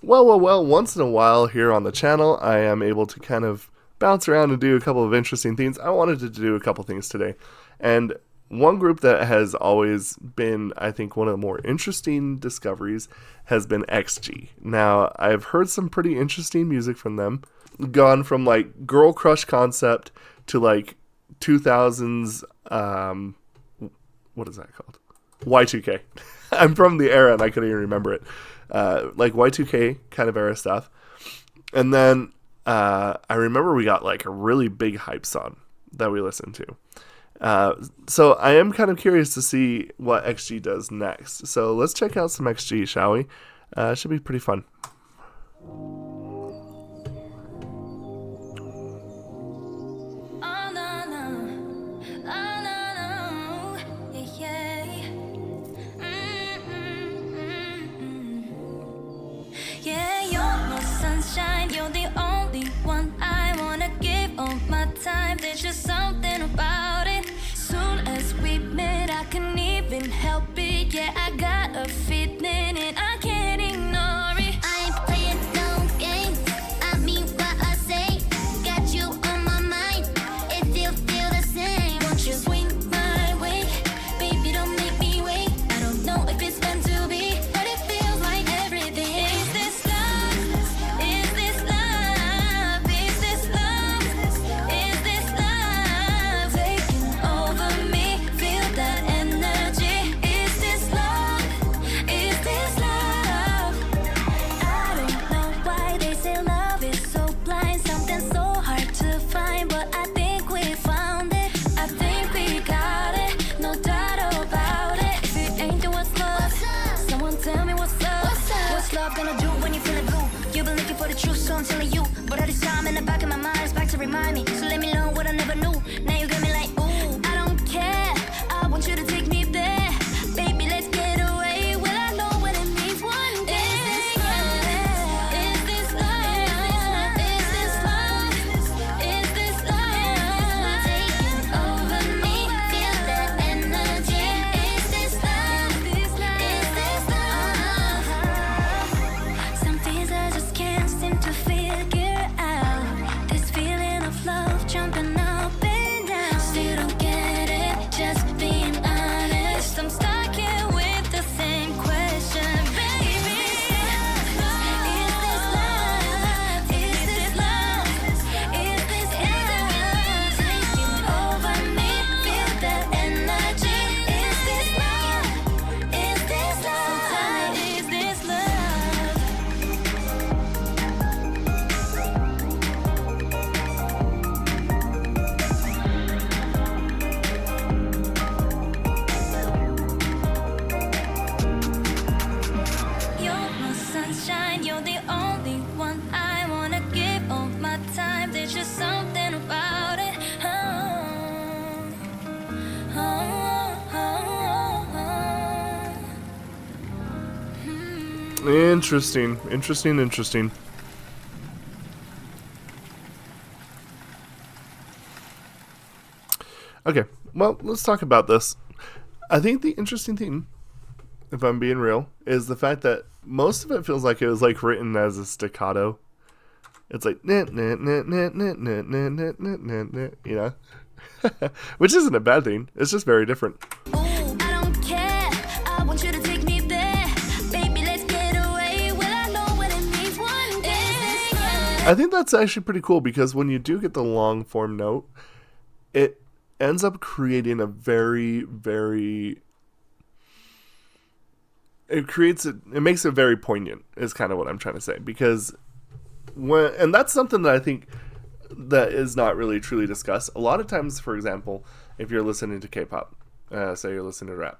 Well, once in a while here on the channel, I am able to kind of bounce around and do a couple of interesting things. I wanted to do a couple things today. And one group that has always been, I think, one of the more interesting discoveries has been XG. Now, I've heard some pretty interesting music from them. Gone from, like, girl crush concept to, like, 2000s, what is that called? Y2K. I'm from the era and I couldn't even remember it. Like Y2K kind of era stuff. And then I remember we got like a really big hype song that we listened to. So I am kind of curious to see what XG does next. So let's check out some XG, shall we? It should be pretty fun. You're the only one I wanna give all my time. There's just something about it. Soon as we met, I couldn't even help it. Yeah, I got a feeling and I can't ignore it. I ain't playing no games. I mean what I say. Got you on my mind. It still feel the same. Won't you swing my way? Baby, don't make me wait. I don't know if it's meant to be, but it feels like everything. Is this love? Is this love? Is this love? Is this love taking over me? Feel that energy. Is this love? Is this love? I don't know why they say love is so blind. Something so hard to find, but I think we found it. I think we got it, no doubt about it. If it ain't, then what's love? Someone tell me what's up. What's love gonna do when you feel it blue? You've been looking for the truth, so I'm telling you. But all this time in the back of my mind, it's back to remind me. So let me learn what I never knew. Now you got me like, ooh, I don't care. I want you to take me there. Baby, let's get away. Will I know what it means one day? Is this love? Is this love? Is this love taking over me? Feel that energy. Is this love? Is this love? Some things I just can't seem to figure out. This feeling of love jumping up and down. Still don't get it, just being honest. I'm stuck here with the same question, baby. Is this love? Is this love? Is this love taking over me? Feel that energy. Is this love? Is this love? Is this love? You're my sunshine, you're the only one I wanna give all my time. There's just something about it. Interesting. Okay, well, let's talk about this. I think the interesting thing, if I'm being real, is the fact that most of it feels like it was like written as a staccato. It's like you know, which isn't a bad thing. It's just very different. Ooh, I don't care. I want you to take me there. Baby, let's get away. Will I know what it means one day? I think that's actually pretty cool because when you do get the long form note, it ends up creating a it makes it very poignant is kind of what I'm trying to say, because and that's something that I think that is not really truly discussed. A lot of times, for example, if you're listening to K-pop, say you're listening to rap,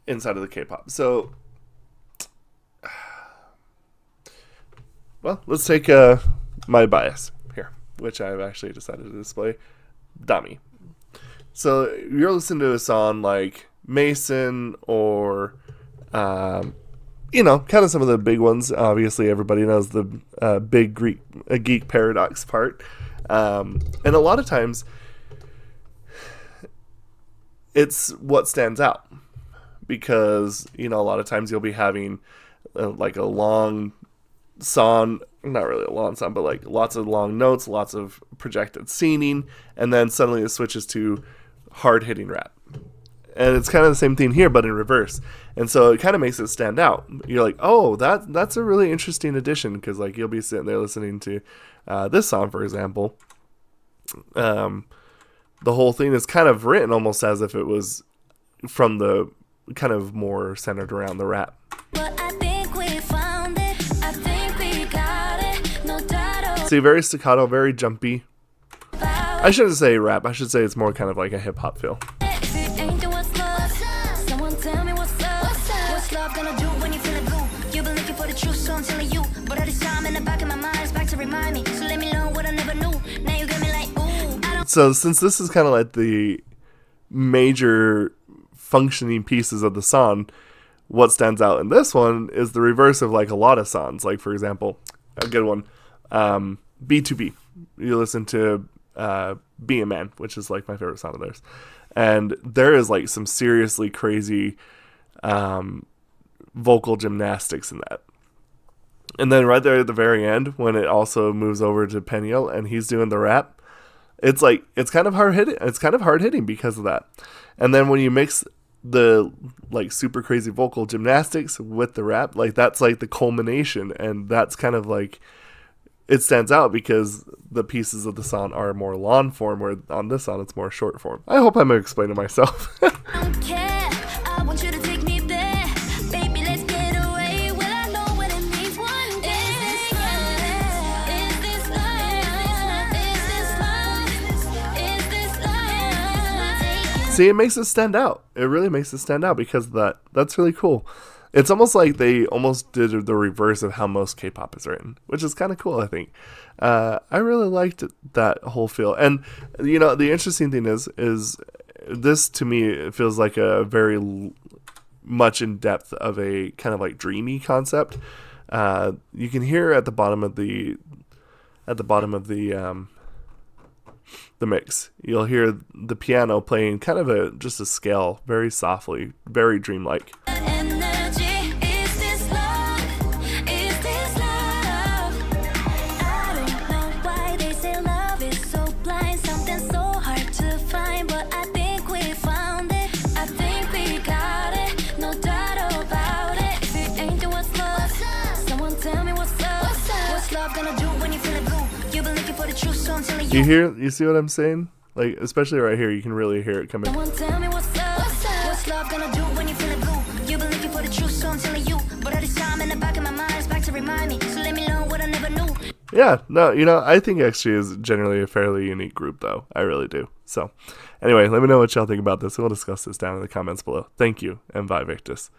inside of the K-pop. So, well, let's take my bias here, which I've actually decided to display. Dummy. So you're listening to a song like Mason or, kind of some of the big ones. Obviously, everybody knows the big geek paradox part. And a lot of times, it's what stands out. Because, a lot of times you'll be having like a long song, not really a long song, but like lots of long notes, lots of projected scening, and then suddenly it switches to hard hitting rap. And it's kind of the same thing here, but in reverse. And so it kind of makes it stand out. You're like, oh, that's a really interesting addition, because like you'll be sitting there listening to this song, for example. The whole thing is kind of written almost as if it was from the kind of more centered around the rap. But I think we found it. I think we got it. No doubt See, very staccato, very jumpy. about I shouldn't say rap. I should say it's more kind of like a hip hop feel. it. If it ain't, then what's love? Someone tell me what's up. What's love gonna do when you feeling blue? You've been looking for the truth, so I'm telling you. But all this time in the back of my mind is back to remind me. So let me learn what I never knew. Now you got me like, ooh. I don't So since this is kind of like the major functioning pieces of the song, what stands out in this one is the reverse of like a lot of songs. Like, for example, a good one, B2B. You listen to Be a Man, which is like my favorite song of theirs. And there is like some seriously crazy vocal gymnastics in that. And then right there at the very end, when it also moves over to Peniel and he's doing the rap, it's like, it's kind of hard hitting. It's kind of hard hitting because of that. And then when you mix the like super crazy vocal gymnastics with the rap, like that's like the culmination, and that's kind of like, it stands out because the pieces of the song are more long form, where on this song it's more short form. I hope I'm explaining myself. care. I want you to take me there. Baby, let's get away. Will I know what it means one day? Is this love? Is this love? See, it makes it stand out. It really makes it stand out because of that. That's really cool. It's almost like they almost did the reverse of how most K-pop is written, which is kind of cool, I think. I really liked that whole feel. And, you know, the interesting thing is this, to me, it feels like a very much in depth of a kind of like dreamy concept. You can hear at the bottom of the mix, you'll hear the piano playing kind of just a scale, very softly, very dreamlike. Energy, is this love? Is this love? I don't know why they say love is so blind, something so hard to find, but I think we found it. I think we got it, no doubt about it. If it ain't, then what's love? Someone tell me what's up. What's love gonna do when you feeling blue? You've been looking for the truth, so I'm telling you. You see what I'm saying? Like, especially right here, you can really hear it coming. Someone tell me what's up. What's love gonna do when you feeling blue? You've been looking for the truth, so I'm telling you. But all this time in the back of my mind is back to remind me. So let me learn what I never knew. Yeah, no, you know, I think XG is generally a fairly unique group, though. I really do. So, anyway, let me know what y'all think about this, and we'll discuss this down in the comments below. Thank you, and bye, Victus.